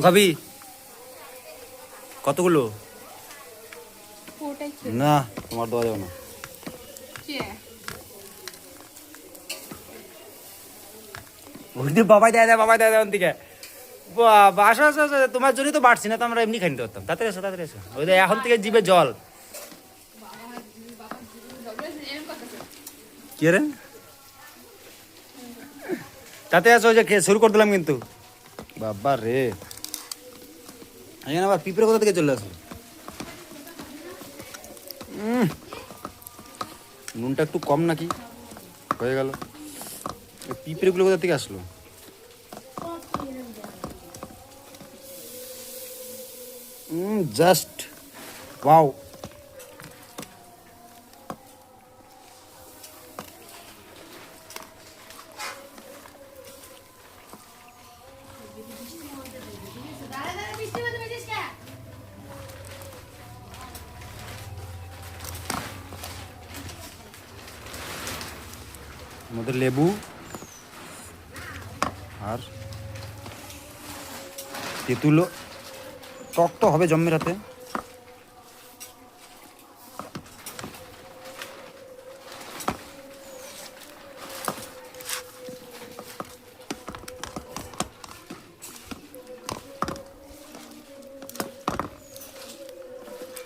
খাবি কতগুলো? না তোমার দেওয়া যাবে না। বাবাই দেয় দেয় বাবাই দেয় দেয় দিকে আসো আসো আসো, তোমার জন্যই তো বাড়ছি না তো আমরা এমনি খাই নিতে পারতাম। তাড়াতাড়ি এসো তাড়াতাড়ি এসো, ওই এখন থেকে জিভে জল। কি রে তাতে আসো, ওই যে শুরু করে দিলাম কিন্তু। বাবা রে এখানে আবার পিঁপড়ে কোথা থেকে চলে আসলো? নুনটা একটু কম নাকি হয়ে গেল। পিঁপড়েগুলো কোথা থেকে আসলো? Just wow. আমাদের লেবু আর তেঁতুলো, টক তো হবে জম্মের হাতে।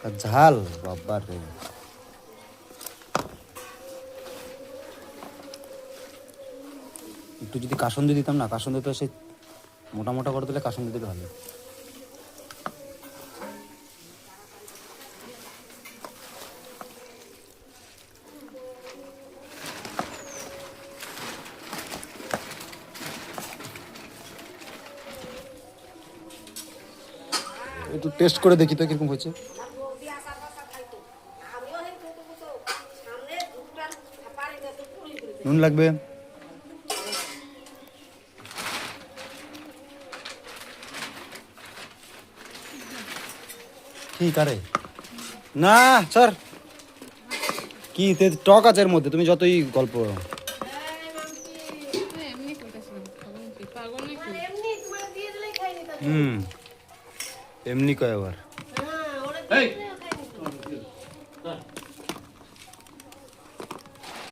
আর ঝাল বাবা রে। একটু যদি কাসুন্দি দিতাম না, কাসুন্দি তো সে মোটা মোটা করে দিলে কাসুন্দি দিলে ভালো। একটু টেস্ট করে দেখি তো কিরকম হয়েছে। নুন লাগবে। ঠিক আরে না স্যার, কি টক আছে এর মধ্যে, তুমি যতই গল্প। হুম এমনি কয় আবার।